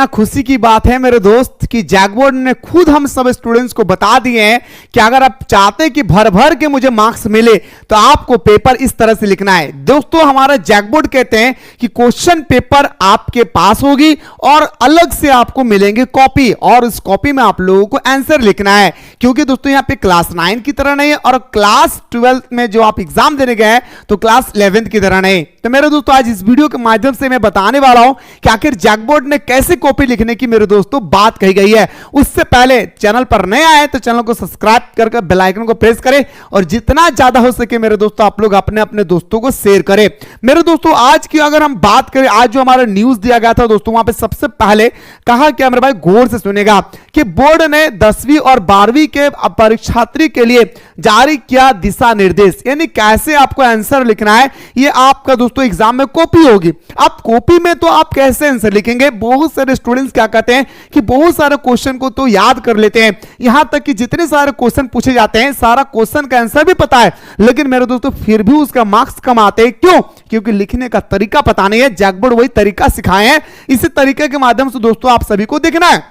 कितना खुशी की बात है मेरे दोस्त कि जैकबोर्ड ने खुद हम सब स्टूडेंट्स को बता दिए हैं कि अगर आप चाहते हैं कि भर भर के मुझे मार्क्स मिले तो आपको पेपर इस तरह से लिखना है। दोस्तों हमारा जैकबोर्ड कहते हैं कि क्वेश्चन पेपर आपके पास होगी और अलग से आपको मिलेंगे कॉपी, और इस कॉपी में आप लोगों को आंसर लिखना है, क्योंकि दोस्तों यहाँ पे क्लास 9 की तरह नहीं है और क्लास 12 में जो आप एग्जाम देने गए हैं तो क्लास 11 की तरह नहीं। तो मेरे दोस्तों आज इस वीडियो के माध्यम से मैं बताने वाला हूं कि आखिर जैकबोर्ड ने कैसे कॉपी लिखने की मेरे दोस्तों बात कही गई है। उससे पहले चैनल पर नए आए तो चैनल को सब्सक्राइब करके बेल आइकन को प्रेस करें और जितना ज्यादा हो सके मेरे दोस्तों आप लोग अपने अपने दोस्तों को शेयर करें। मेरे दोस्तों आज की अगर हम बात करें, आज जो हमारा न्यूज दिया गया था दोस्तों, वहां पे सबसे पहले कहा क्या मेरे भाई, गौर से सुनेगा, कि बोर्ड ने 10वीं और 12वीं के परीक्षार्थी के लिए जारी किया दिशा निर्देश, यानी कैसे आपको आंसर लिखना है। ये आपका दोस्तों एग्जाम में कॉपी होगी। अब कॉपी में तो आप कैसे आंसर लिखेंगे, बहुत सारे स्टूडेंट्स क्या कहते हैं कि बहुत सारे क्वेश्चन को तो याद कर लेते हैं, यहां तक कि जितने सारे क्वेश्चन पूछे जाते हैं सारा क्वेश्चन का आंसर भी पता है, लेकिन मेरे दोस्तों फिर भी उसका मार्क्स कम आते हैं। क्यों? क्योंकि लिखने का तरीका पता नहीं है। जैकबोर्ड वही तरीका सिखाए हैं, इसी तरीके के माध्यम से दोस्तों आप सभी को देखना है।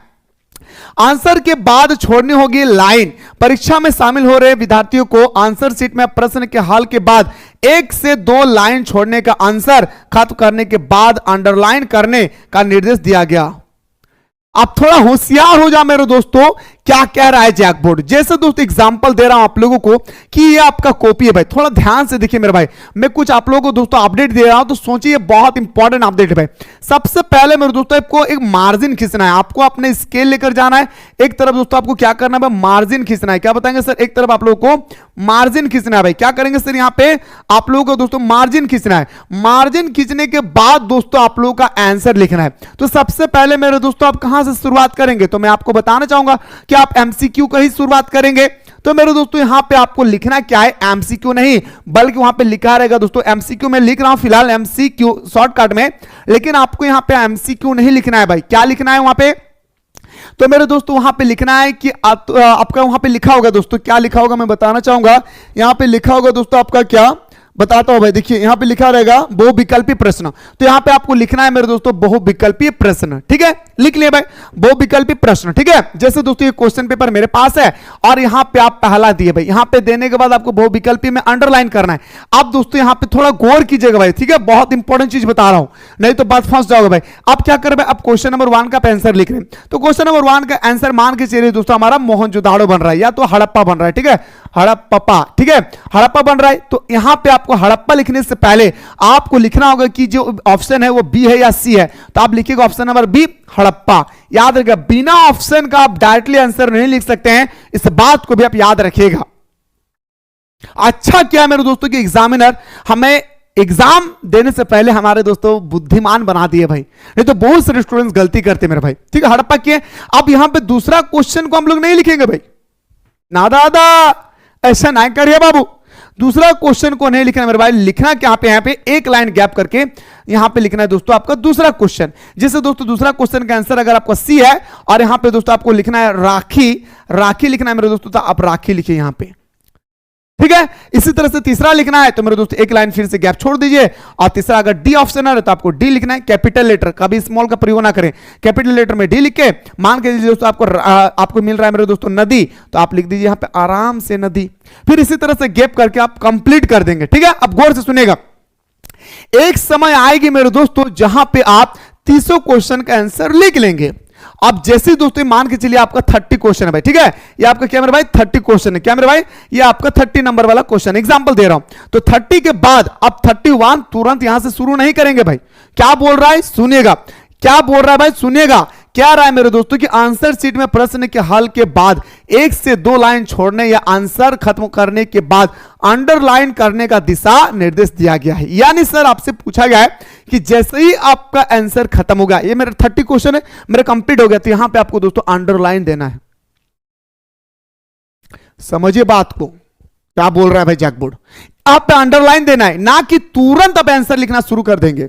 आंसर के बाद छोड़नी होगी लाइन। परीक्षा में शामिल हो रहे विद्यार्थियों को आंसर शीट में प्रश्न के हल के बाद 1 से 2 लाइन छोड़ने का, आंसर खत्म करने के बाद अंडरलाइन करने का निर्देश दिया गया। अब थोड़ा होशियार हो जा मेरे दोस्तों, क्या कह रहा है जैकबोर्ड। जैसे दोस्तों एग्जांपल दे रहा हूं आप लोगों को कि ये आपका कॉपी है भाई, थोड़ा ध्यान से देखिए मेरे भाई, मैं कुछ आप लोगों को दोस्तों अपडेट दे रहा हूं तो सोचिए बहुत इंपॉर्टेंट अपडेट है भाई। सबसे पहले मेरे दोस्तों आपको एक मार्जिन खींचना है, आपको अपने स्केल लेकर जाना है एक तरफ दोस्तों, आपको क्या करना है, मार्जिन खींचना है। क्या बताएंगे सर? एक तरफ आप लोगों को मार्जिन खींचना है भाई। क्या करेंगे सर? यहां पे आप लोगों को दोस्तों मार्जिन खींचना है। मार्जिन खींचने के बाद दोस्तों आप लोगों का आंसर लिखना है। तो सबसे पहले मेरे दोस्तों आप कहां से शुरुआत करेंगे, तो मैं आपको बताना चाहूंगा कि आप एमसीक्यू का ही शुरुआत करेंगे। तो मेरे दोस्तों यहां पे आपको लिखना क्या है, एमसीक्यू नहीं बल्कि वहां पे लिखा रहेगा दोस्तों, एमसीक्यू में लिख रहा हूं फिलहाल एमसीक्यू शॉर्टकट में, लेकिन आपको यहां पे एमसीक्यू नहीं लिखना है भाई। क्या लिखना है वहां पे? तो मेरे दोस्तों वहां पे लिखना है कि आपका वहां पे लिखा होगा दोस्तों, क्या लिखा होगा मैं बताना चाहूंगा। यहां पे लिखा होगा दोस्तों आपका, क्या बताता हूं भाई, देखिए यहां पे लिखा रहेगा बहुविकल्पी प्रश्न। तो यहां पे आपको लिखना है मेरे दोस्तों बहुविकल्पी प्रश्न, ठीक है, लिख लिया भाई बहुविकल्पी प्रश्न, ठीक है। जैसे दोस्तों ये क्वेश्चन पेपर मेरे पास है और यहां पे आप पहला दिए भाई, यहां पे देने के बाद आपको बहुविकल्पी में अंडरलाइन करना है। अब दोस्तों यहां पे थोड़ा गौर कीजिएगा भाई, ठीक है, बहुत इंपॉर्टेंट चीज बता रहा हूं, नहीं तो बात फंस जाओगे भाई। अब क्या कर रहे हैं, अब क्वेश्चन नंबर 1 का आंसर लिख रहे हैं। तो क्वेश्चन नंबर 1 का आंसर मान के चलिए दोस्तों हमारा मोहनजोदाड़ो बन रहा है या तो हड़प्पा बन रहा है, ठीक है, हड़प्पा, ठीक है, हड़प्पा बन रहा है। तो यहां पे आपको हड़प्पा लिखने से पहले आपको लिखना होगा कि जो ऑप्शन है वो बी है या सी है, तो आप लिखिएगा ऑप्शन नंबर बी हड़प्पा। याद रखिएगा बिना ऑप्शन का आप डायरेक्टली आंसर नहीं लिख सकते हैं, इस बात को भी आप याद रखिएगा। अच्छा क्या मेरे दोस्तों कि एग्जामिनर हमें एग्जाम देने से पहले हमारे दोस्तों बुद्धिमान बना दिए भाई, नहीं तो बहुत सारे स्टूडेंट्स गलती करते मेरे भाई, ठीक है, हड़प्पा किए। अब यहां पे दूसरा क्वेश्चन को हम लोग नहीं लिखेंगे भाई, ना दादा ऐसा ना करिए बाबू, दूसरा क्वेश्चन को नहीं लिखना मेरे भाई। लिखना क्या पे, यहाँ पे एक लाइन गैप करके यहां पे लिखना है दोस्तों आपका दूसरा क्वेश्चन। जैसे दोस्तों दूसरा क्वेश्चन का आंसर अगर आपका सी है और यहां पे दोस्तों आपको लिखना है राखी, राखी लिखना है मेरे दोस्तों, तो आप राखी लिखिए यहां पे, ठीक है। इसी तरह से तीसरा लिखना है तो मेरे दोस्तों एक लाइन फिर से गैप छोड़ दीजिए, और तीसरा अगर डी ऑप्शन है तो आपको डी लिखना है, कैपिटल लेटर, कभी स्मॉल का प्रयोग ना करें, कैपिटल लेटर में डी लिख के मान के दोस्तों आपको मिल रहा है मेरे दोस्तों नदी, तो आप लिख दीजिए यहां पे आराम से नदी। फिर इसी तरह से गैप करके आप कंप्लीट कर देंगे, ठीक है। अब गौर से सुनेगा, एक समय आएगी मेरे दोस्तों जहां पे आप 30 क्वेश्चन का आंसर लिख लेंगे। अब जैसे दोस्तों मान के चलिए आपका 30 क्वेश्चन है भाई, ठीक है, ये आपका क्या मेरे भाई 30 क्वेश्चन है, क्या मेरे भाई ये आपका 30 नंबर वाला क्वेश्चन, एग्जांपल दे रहा हूं। तो 30 के बाद अब 31 तुरंत यहां से शुरू नहीं करेंगे भाई। क्या बोल रहा है सुनिएगा, क्या बोल रहा है भाई सुनिएगा, क्या रहा है मेरे दोस्तों कि आंसर शीट में प्रश्न के हल के बाद 1 से 2 लाइन छोड़ने या आंसर खत्म करने के बाद अंडरलाइन करने का दिशा निर्देश दिया गया है। यानी सर आपसे पूछा गया है कि जैसे ही आपका आंसर खत्म होगा, ये मेरा 30 क्वेश्चन है मेरा कंप्लीट हो गया, तो यहां पे आपको दोस्तों अंडरलाइन देना है। समझिए बात को, क्या बोल रहा है भाई जैकबोर्ड, आप पे अंडरलाइन देना है, ना कि तुरंत आप आंसर लिखना शुरू कर देंगे,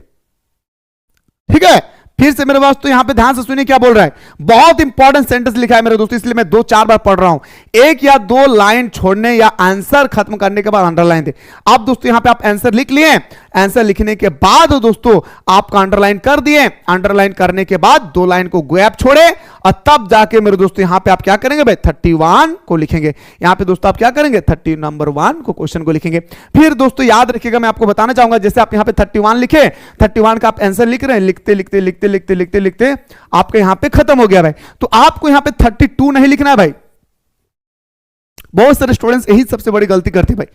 ठीक है। फिर से मेरे दोस्तों यहां पे ध्यान से सुनिए क्या बोल रहा है, बहुत इंपॉर्टेंट सेंटेंस लिखा है मेरे दोस्तों, इसलिए मैं 2-4 बार पढ़ रहा हूं। एक या दो लाइन छोड़ने या आंसर खत्म करने के बाद अंडरलाइन दे। अब दोस्तों यहां पे आप आंसर लिख लिए, आंसर लिखने के बाद दोस्तों आपका अंडरलाइन कर दिए, अंडरलाइन करने के बाद 2 लाइन को गैप छोड़े और तब जाके मेरे दोस्तों यहां पे आप क्या करेंगे भाई, 31 को लिखेंगे। यहां पे दोस्तों आप क्या करेंगे, 30 नंबर 1 को क्वेश्चन को लिखेंगे। फिर दोस्तों याद रखिएगा, मैं आपको बताना चाहूंगा, जैसे आप यहां पे 31 लिखे, 31 का आप आंसर लिख रहे हैं, लिखते लिखते लिखते लिखते लिखते लिखते आपके यहां पे खत्म हो गया भाई। तो आपको यहां पे 32 नहीं लिखना है भाई। बहुत सारे स्टूडेंट्स यही सबसे बड़ी गलती करते हैं भाई।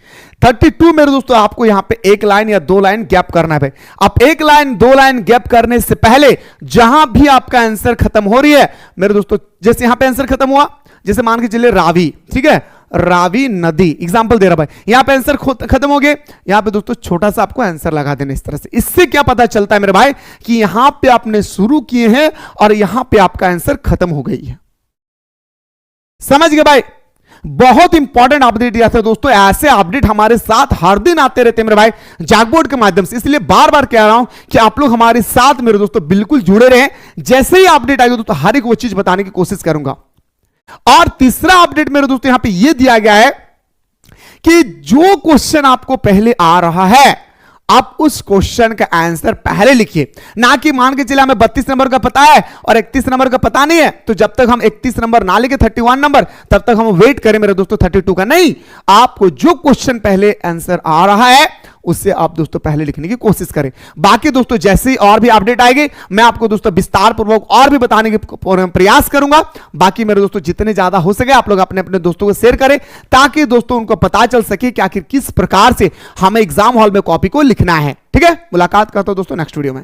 32 मेरे दोस्तों आपको यहां पे 1 लाइन या 2 लाइन गैप करना है भाई। आप 1 लाइन 2 लाइन गैप करने से पहले जहां भी आपका आंसर खत्म हो रही है मेरे दोस्तों, जैसे यहां पे आंसर खत्म हुआ, जैसे मान के चलिए रावी, ठीक है, रावी नदी एग्जांपल दे रहा भाई, यहां पे आंसर खत्म हो गए, यहां पे दोस्तों छोटा सा आपको आंसर लगा देना इस तरह से। इससे क्या पता चलता है मेरे भाई कि यहां पे आपने शुरू किए हैं और यहां पे आपका आंसर खत्म हो गई है। समझ गए भाई? बहुत इंपॉर्टेंट अपडेट दिया था दोस्तों, ऐसे अपडेट हमारे साथ हर दिन आते रहते हैं मेरे भाई जैकबोर्ड के माध्यम से, इसलिए बार बार कह रहा हूं कि आप लोग हमारे साथ मेरे दोस्तों बिल्कुल जुड़े रहें। जैसे ही अपडेट आएगा दोस्तों हर एक वो चीज बताने की कोशिश करूंगा। और तीसरा अपडेट मेरे दोस्तों यहां पे यह दिया गया है कि जो क्वेश्चन आपको पहले आ रहा है आप उस क्वेश्चन का आंसर पहले लिखिए, ना कि मान के चले हमें 32 नंबर का पता है और 31 नंबर का पता नहीं है, तो जब तक हम 31 नंबर ना लिखे 31 नंबर तब तक हम वेट करें मेरे दोस्तों 32 का। नहीं, आपको जो क्वेश्चन पहले आंसर आ रहा है उससे आप दोस्तों पहले लिखने की कोशिश करें। बाकी दोस्तों जैसे ही और भी अपडेट आएगी मैं आपको दोस्तों विस्तार पूर्वक और भी बताने के प्रयास करूंगा। बाकी मेरे दोस्तों जितने ज्यादा हो सके आप लोग अपने अपने दोस्तों को शेयर करें ताकि दोस्तों उनको पता चल सके कि आखिर किस प्रकार से हमें एग्जाम हॉल में कॉपी को लिखना है। ठीक है, मुलाकात करता हूं दोस्तों नेक्स्ट वीडियो में।